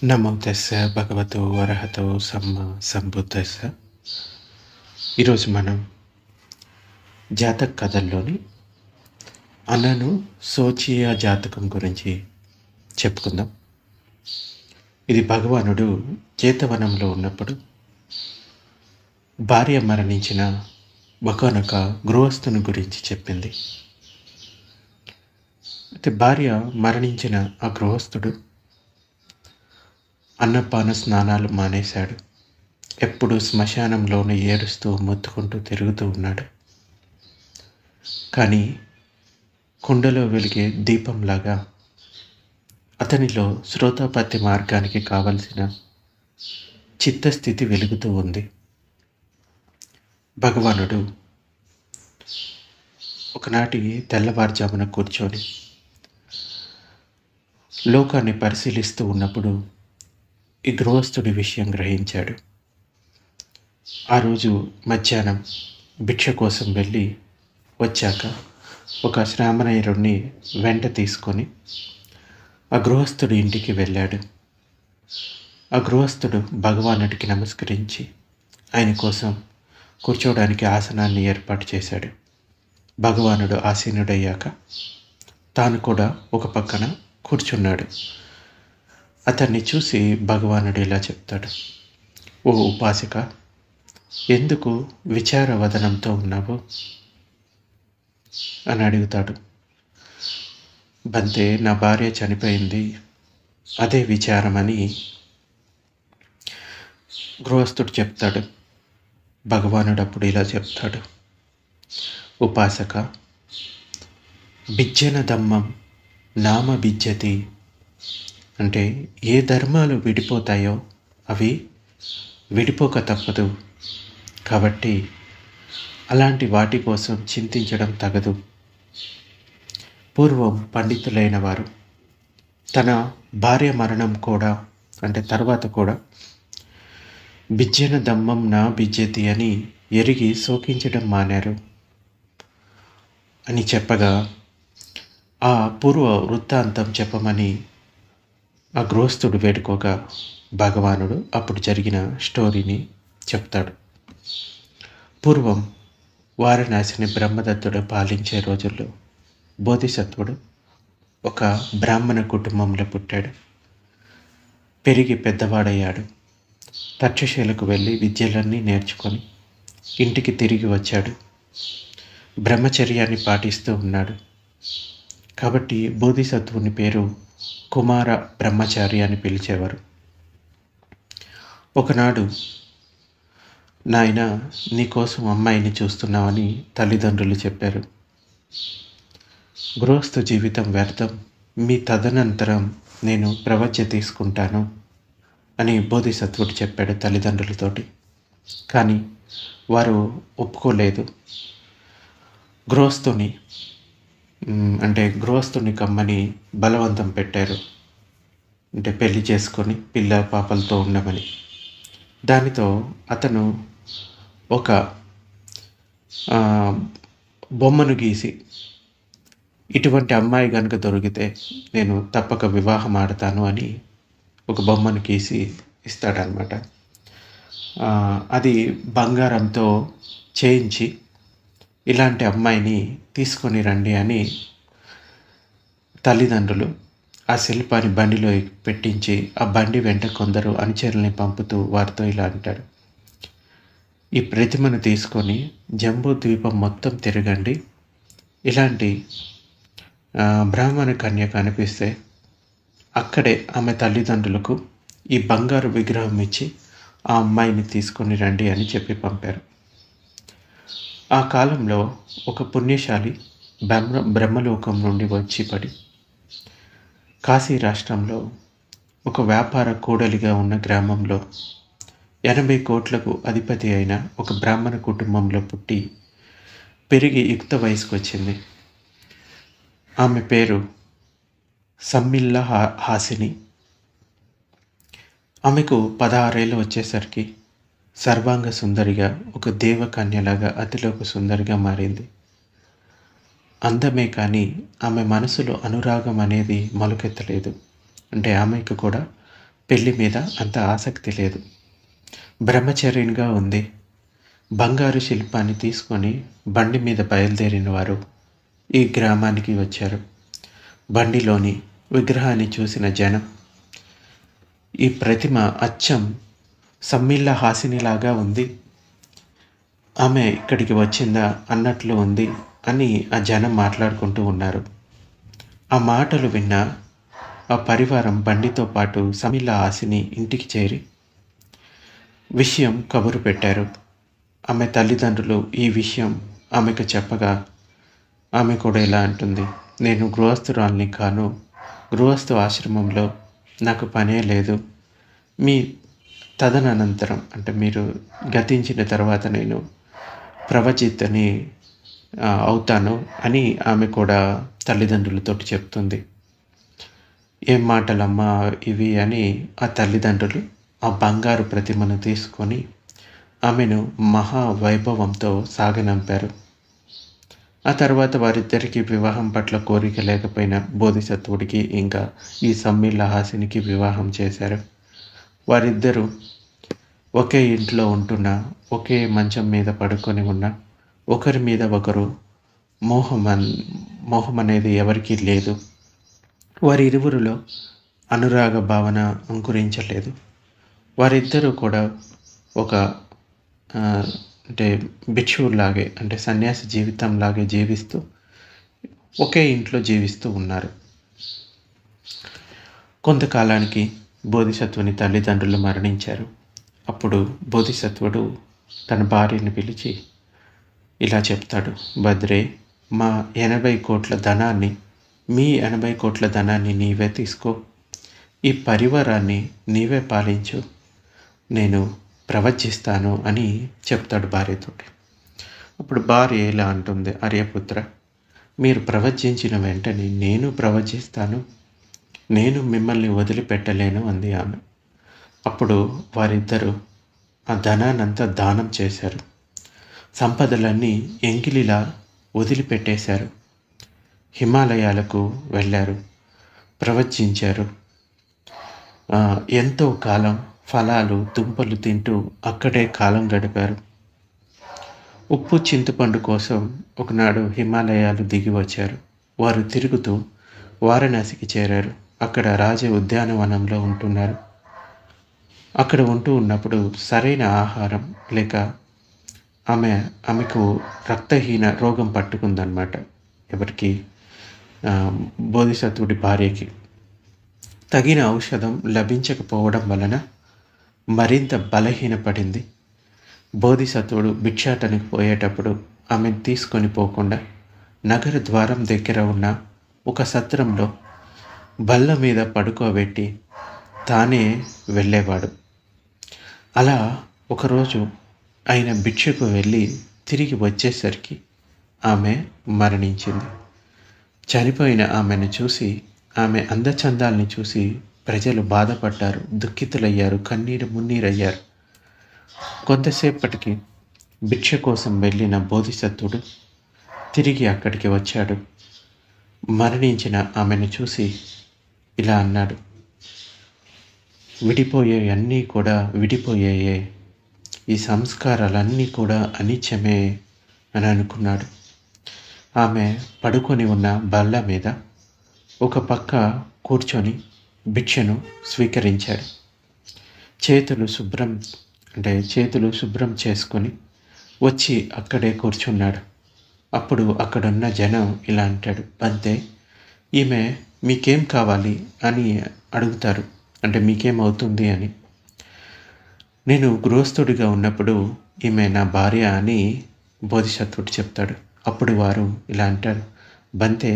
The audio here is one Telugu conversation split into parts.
నమో తెస్స భగవతో అర్హతో సమ్మ సంబుద్ధస్స. ఈరోజు మనం జాతక కథల్లోని అనను శోచియ జాతకం గురించి చెప్పుకుందాం. ఇది భగవానుడు చేతవనంలో ఉన్నప్పుడు భార్య మరణించిన ఒకానొక గృహస్థుని గురించి చెప్పింది. అయితే భార్య మరణించిన ఆ గృహస్థుడు అన్నపాన స్నానాలు మానేశాడు. ఎప్పుడు శ్మశానంలోనే ఏడుస్తూ మొత్తుకుంటూ తిరుగుతూ ఉన్నాడు. కానీ కుండలో వెలిగే దీపంలాగా అతనిలో శ్రోతాపత్తి మార్గానికి కావలసిన చిత్తస్థితి వెలుగుతూ ఉంది. భగవానుడు ఒకనాటి తెల్లవారుజామున కూర్చొని లోకాన్ని పరిశీలిస్తూ ఉన్నప్పుడు ఈ గృహస్థుడి విషయం గ్రహించాడు. ఆ రోజు మధ్యాహ్నం భిక్ష కోసం వెళ్ళి వచ్చాక ఒక శ్రామణయుడిని వెంట తీసుకొని ఆ గృహస్థుడి ఇంటికి వెళ్ళాడు. ఆ గృహస్థుడు భగవానుడికి నమస్కరించి ఆయన కోసం కూర్చోవడానికి ఆసనాన్ని ఏర్పాటు చేశాడు. భగవానుడు ఆసీనుడయ్యాక తాను కూడా ఒక పక్కన కూర్చున్నాడు. అతన్ని చూసి భగవానుడు ఇలా చెప్తాడు, ఓ ఉపాసిక, ఎందుకు విచారవదనంతో ఉన్నావు అని అడుగుతాడు. బంతే, నా భార్య చనిపోయింది, అదే విచారమని గృహస్థుడు చెప్తాడు. భగవానుడు అప్పుడు ఇలా చెప్తాడు, ఉపాసక, బిజ్జన దమ్మం నామ బిజ్జతి, అంటే ఏ ధర్మాలు విడిపోతాయో అవి విడిపోక తప్పదు. కాబట్టి అలాంటి వాటి కోసం చింతించడం తగదు. పూర్వం పండితులైన వారు తన భార్య మరణం కూడా అంటే తర్వాత కూడా బిజ్జన దమ్మం నా బిజ్జతి అని ఎరిగి శోకించడం మానారు అని చెప్పగా ఆ పూర్వ వృత్తాంతం చెప్పమని ఆ గృహస్థుడు వేడుకోగా భగవానుడు అప్పుడు జరిగిన స్టోరీని చెప్తాడు. పూర్వం వారణాసిని బ్రహ్మదత్తుడు పాలించే రోజుల్లో బోధిసత్వుడు ఒక బ్రాహ్మణ కుటుంబంలో పుట్టాడు. పెరిగి పెద్దవాడయ్యాడు. తక్షశిలకు వెళ్ళి విద్యలన్నీ నేర్చుకొని ఇంటికి తిరిగి వచ్చాడు. బ్రహ్మచర్యాన్ని పాటిస్తూ ఉన్నాడు. కాబట్టి బోధిసత్వుని పేరు కుమార బ్రహ్మచారి అని పిలిచేవారు. ఒకనాడు, నాయన, నీకోసం అమ్మాయిని చూస్తున్నామని తల్లిదండ్రులు చెప్పారు. గృహస్థ జీవితం వ్యర్థం, మీ తదనంతరం నేను ప్రవజ్ఞ తీసుకుంటాను అని బోధిసత్వుడు చెప్పాడు తల్లిదండ్రులతోటి. కానీ వారు ఒప్పుకోలేదు. గృహస్థుని కమ్మని బలవంతం పెట్టారు. అంటే పెళ్లి చేసుకొని పిల్ల పాపలతో ఉండమని. దానితో అతను ఒక బొమ్మను గీసి, ఇటువంటి అమ్మాయి కనుక దొరికితే నేను తప్పక వివాహం ఆడతాను అని ఒక బొమ్మను గీసి ఇస్తాడనమాట. అది బంగారంతో చేయించి ఇలాంటి అమ్మాయిని తీసుకొని రండి అని తల్లిదండ్రులు ఆ శిల్పాన్ని బండిలో పెట్టించి ఆ బండి వెంట కొందరు అనుచరుల్ని పంపుతూ వారితో ఇలా అంటాడు, ఈ ప్రతిమను తీసుకొని జంబూ ద్వీపం మొత్తం తిరగండి. ఇలాంటి బ్రాహ్మణ కన్య కనిపిస్తే అక్కడే ఆమె తల్లిదండ్రులకు ఈ బంగారు విగ్రహం ఇచ్చి ఆ అమ్మాయిని తీసుకొని రండి అని చెప్పి పంపారు. ఆ కాలంలో ఒక పుణ్యశాలి బ్రహ్మలోకం నుండి వచ్చి పడి కాశీ రాష్ట్రంలో ఒక వ్యాపార కూడలిగా ఉన్న గ్రామంలో 80 కోట్లకు అధిపతి అయిన ఒక బ్రాహ్మణ కుటుంబంలో పుట్టి పెరిగి యుక్త వయసుకు వచ్చింది. ఆమె పేరు సమ్మిల్ల హాసిని. ఆమెకు 16 ఏళ్ళు వచ్చేసరికి సర్వాంగ సుందరిగా, ఒక దేవకన్యలాగా అతిలోక సుందరిగా మారింది. అందమే కానీ ఆమె మనసులో అనురాగం అనేది మొలకెత్తలేదు. అంటే ఆమెకు కూడా పెళ్లి మీద అంత ఆసక్తి లేదు. బ్రహ్మచర్యంగా ఉంది. బంగారు శిల్పాన్ని తీసుకొని బండి మీద బయలుదేరిన వారు ఈ గ్రామానికి వచ్చారు. బండిలోని విగ్రహాన్ని చూసిన జనం, ఈ ప్రతిమ అచ్చం సమ్మిళ్ళ హాసినిలాగా ఉంది, ఆమె ఇక్కడికి వచ్చిందా అన్నట్లు ఉంది అని ఆ జనం మాట్లాడుకుంటూ ఉన్నారు. ఆ మాటలు విన్న ఆ పరివారం బండితో పాటు సమ్మిళ్ళ హాసిని ఇంటికి చేరి విషయం కబురు పెట్టారు. ఆమె తల్లిదండ్రులు ఈ విషయం ఆమెకు చెప్పగా ఆమె కూడా ఇలా అంటుంది, నేను గృహస్థురాల్ని కాను, గృహస్థు ఆశ్రమంలో నాకు పనే లేదు, మీ తదనంతరం అంటే మీరు గతించిన తర్వాత నేను ప్రవచితని అవుతాను అని ఆమె కూడా తల్లిదండ్రులతోటి చెప్తుంది. ఏం మాటలమ్మా ఇవి అని ఆ తల్లిదండ్రులు ఆ బంగారు ప్రతిమను తీసుకొని ఆమెను మహావైభవంతో సాగనంపారు. ఆ తర్వాత వారిద్దరికీ వివాహం పట్ల కోరిక లేకపోయినా బోధిసత్వుడికి ఇంకా ఈ సమ్మిళ్ళ హాసినికి వివాహం చేశారు. వారిద్దరూ ఒకే ఇంట్లో ఉంటున్న, ఒకే మంచం మీద పడుకొని ఉన్న, ఒకరి మీద ఒకరు మోహం అనేది ఎవరికీ లేదు. వారి ఇరువురిలో అనురాగ భావన అంకురించలేదు. వారిద్దరూ కూడా ఒక అంటే భిక్షువులాగే అంటే సన్యాసి జీవితంలాగే జీవిస్తూ ఒకే ఇంట్లో జీవిస్తూ ఉన్నారు. కొంతకాలానికి బోధిసత్వుని తల్లిదండ్రులు మరణించారు. అప్పుడు బోధిసత్వుడు తన భార్యని పిలిచి ఇలా చెప్తాడు, భద్రే, మా 80 కోట్ల ధనాన్ని, మీ 80 కోట్ల ధనాన్ని నీవే తీసుకో, ఈ పరివారాన్ని నీవే పాలించు, నేను ప్రవచిస్తాను అని చెప్తాడు భార్యతోటి. అప్పుడు భార్య ఇలా అంటుంది, ఆర్యపుత్ర, మీరు ప్రవచించిన వెంటనే నేను ప్రవచిస్తాను, నేను మిమ్మల్ని వదిలిపెట్టలేను అంది ఆమె. అప్పుడు వారిద్దరూ ఆ ధనాన్నంతా దానం చేశారు. సంపదలన్నీ ఎంగిలిలా వదిలిపెట్టేశారు. హిమాలయాలకు వెళ్ళారు, ప్రవచించారు. ఎంతో కాలం ఫలాలు దుంపలు తింటూ అక్కడే కాలం గడిపారు. ఉప్పు చింతపండు కోసం ఒకనాడు హిమాలయాలు దిగి వచ్చారు. వారు తిరుగుతూ వారణాసికి చేరారు. అక్కడ రాజ ఉద్యానవనంలో ఉంటున్నారు. అక్కడ ఉంటూ ఉన్నప్పుడు సరైన ఆహారం లేక ఆమెకు రక్తహీన రోగం పట్టుకుందన్నమాట. ఎవరికి? బోధిసత్వుడి భార్యకి. తగిన ఔషధం లభించకపోవడం వలన మరింత బలహీనపడింది. బోధిసత్వుడు భిక్షాటనకు పోయేటప్పుడు ఆమెను తీసుకొని పోకుండా నగర ద్వారం దగ్గర ఉన్న ఒక సత్రంలో బల్ల మీద పడుకోబెట్టి తానే వెళ్ళేవాడు. అలా ఒకరోజు ఆయన భిక్షకు వెళ్ళి తిరిగి వచ్చేసరికి ఆమె మరణించింది. చనిపోయిన ఆమెను చూసి, ఆమె అందచందాల్ని చూసి ప్రజలు బాధపడ్డారు, దుఃఖితులయ్యారు, కన్నీరు మున్నీరయ్యారు. కొంతసేపటికి భిక్ష కోసం వెళ్ళిన బోధిసత్వుడు తిరిగి అక్కడికి వచ్చాడు. మరణించిన ఆమెను చూసి ఇలా అన్నాడు, విడిపోయేవన్నీ కూడా విడిపోయాయే, ఈ సంస్కారాలన్నీ కూడా అనిత్యమే అని అనుకున్నాడు. ఆమె పడుకొని ఉన్న బల్ల మీద ఒక పక్క కూర్చొని భిక్షను స్వీకరించాడు. చేతులు శుభ్రం చేసుకొని వచ్చి అక్కడే కూర్చున్నాడు. అప్పుడు అక్కడున్న జనం ఇలా అంటాడు, బంతే, ఈమె మీకేం కావాలి అని అడుగుతారు, అంటే మీకేమవుతుంది అని. నేను గృహస్థుడిగా ఉన్నప్పుడు ఈమె నా భార్య అని బోధిసత్వుడు చెప్తాడు. అప్పుడు వారు ఇలా అంటారు, బంతే,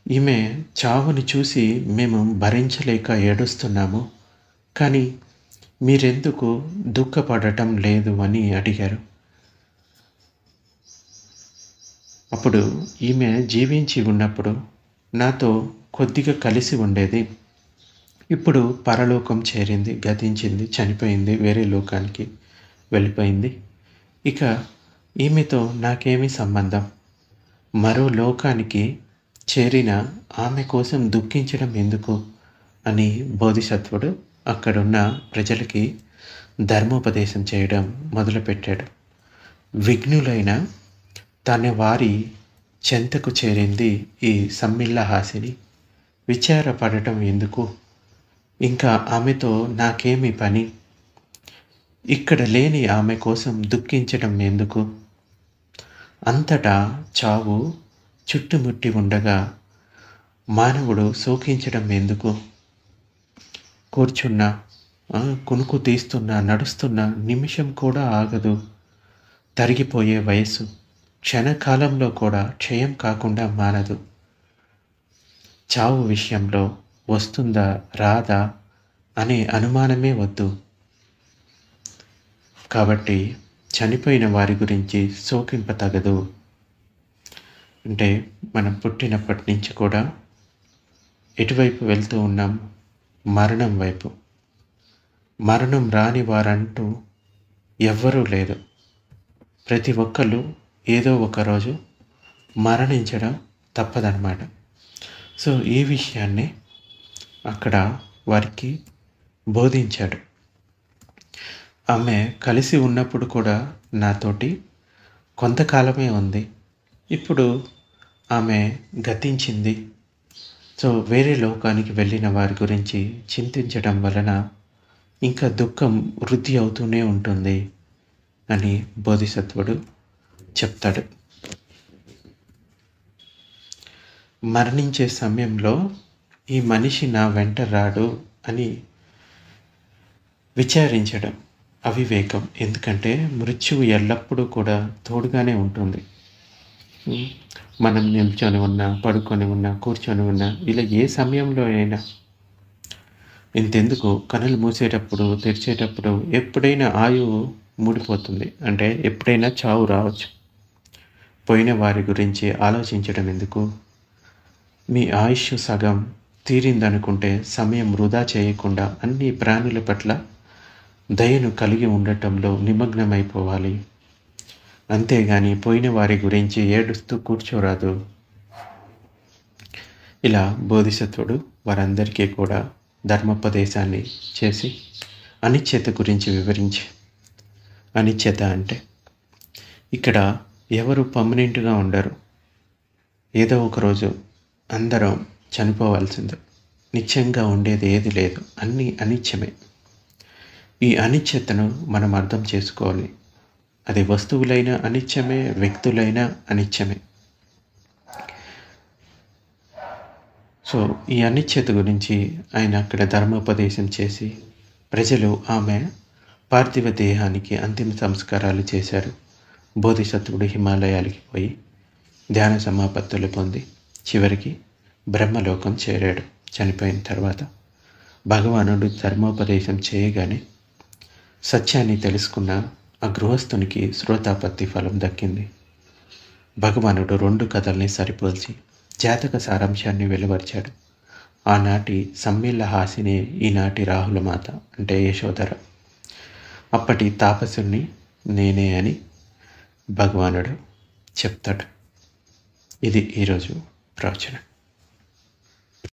ఈమె చావుని చూసి మేము భరించలేక ఏడుస్తున్నాము, కానీ మీరెందుకు దుఃఖపడటం లేదు అని అడిగారు. అప్పుడు ఈమె జీవించి ఉన్నప్పుడు నాతో కొద్దిగా కలిసి ఉండేది, ఇప్పుడు పరలోకం చేరింది, గతించింది, చనిపోయింది, వేరే లోకానికి వెళ్ళిపోయింది. ఇక ఈమెతో నాకేమీ సంబంధం, మరో లోకానికి చేరిన ఆమె కోసం దుఃఖించడం ఎందుకు అని బోధిసత్వుడు అక్కడున్న ప్రజలకి ధర్మోపదేశం చేయడం మొదలుపెట్టాడు. విఘ్నులైన తన వారి చెంతకు చేరింది ఈ సమ్మిల్లహాసిని. విచారపడటం ఎందుకు? ఇంకా ఆమెతో నాకేమి పని? ఇక్కడ లేని ఆమె కోసం దుఃఖించడం ఎందుకు? అంతటా చావు చుట్టుముట్టి ఉండగా మానవుడు శోకించడం ఎందుకు? కూర్చున్నా, కునుకు తీస్తున్నా, నడుస్తున్నా నిమిషం కూడా ఆగదు. తరిగిపోయే వయస్సు క్షణకాలంలో కూడా క్షయం కాకుండా మానదు. చావు విషయంలో వస్తుందా రాదా అనే అనుమానమే వద్దు. కాబట్టి చనిపోయిన వారి గురించి శోకింపతగదు. అంటే మనం పుట్టినప్పటి నుంచి కూడా ఎటువైపు వెళ్తూ ఉన్నాం? మరణం వైపు. మరణం రాని వారంటూ ఎవ్వరూ లేదు. ప్రతి ఒక్కళ్ళు ఏదో ఒకరోజు మరణించడం తప్పదన్నమాట. సో ఈ విషయాన్ని అక్కడ వారికి బోధించాడు. ఆమె కలిసి ఉన్నప్పుడు కూడా నాతోటి కొంతకాలమే ఉంది. ఇప్పుడు ఆమె గతించింది. సో వేరే లోకానికి వెళ్ళిన వారి గురించి చింతించడం వలన ఇంకా దుఃఖం వృద్ధి అవుతూనే ఉంటుంది అని బోధిసత్వుడు చెప్తాడు. మరణించే సమయంలో ఈ మనిషి నా వెంట రాడు అని విచారించడం అవివేకం. ఎందుకంటే మృత్యువు ఎల్లప్పుడూ కూడా తోడుగానే ఉంటుంది. మనం నిల్చొని ఉన్నా, పడుకొని ఉన్నా, కూర్చొని ఉన్నా, ఇలా ఏ సమయంలో అయినా ఇంతెందుకు కనులు మూసేటప్పుడు, తెరిచేటప్పుడు ఎప్పుడైనా ఆయువు మూడిపోతుంది. అంటే ఎప్పుడైనా చావు రావచ్చు. పోయిన వారి గురించి ఆలోచించడం ఎందుకు? మీ ఆయుష్ సగం తీరిందనుకుంటే సమయం వృధా చేయకుండా అన్ని ప్రాణుల పట్ల దయను కలిగి ఉండటంలో నిమగ్నమైపోవాలి. అంతేగాని పోయిన వారి గురించి ఏడుస్తూ కూర్చోరాదు. ఇలా బోధిసత్వుడు వారందరికీ కూడా ధర్మోపదేశాన్ని చేసి అనిశ్చత గురించి వివరించి, అనిశ్చత అంటే ఇక్కడ ఎవరు పర్మనెంట్గా ఉండరు. ఏదో ఒకరోజు అందరం చనిపోవాల్సిందే. నిత్యంగా ఉండేది ఏది లేదు, అన్నీ అనిత్యమే. ఈ అనిశ్చతను మనం అర్థం చేసుకోవాలి. అది వస్తువులైన అనిత్యమే, వ్యక్తులైన అనిత్యమే. సో ఈ అనిశ్చత గురించి ఆయన అక్కడ ధర్మోపదేశం చేసి ప్రజలు ఆమె పార్థివ దేహానికి అంతిమ సంస్కారాలు చేశారు. బోధిసత్వుడు హిమాలయాలకి పోయి ధ్యాన సమాపత్తులు పొంది చివరికి బ్రహ్మలోకం చేరాడు. చనిపోయిన తర్వాత భగవానుడు ధర్మోపదేశం చేయగానే సత్యాన్ని తెలుసుకున్న ఆ గృహస్థునికి శ్రోతాపత్తి ఫలం దక్కింది. భగవానుడు 2 కథల్ని సరిపోల్చి జాతక సారాంశాన్ని వెలువరిచాడు. ఆనాటి సమ్మిల్లహాసిని ఈనాటి రాహులమాత అంటే యశోధర. అప్పటి తాపసుని నేనే అని భగవానుడు చెప్తాడు. ఇది ఈరోజు ప్రవచనం.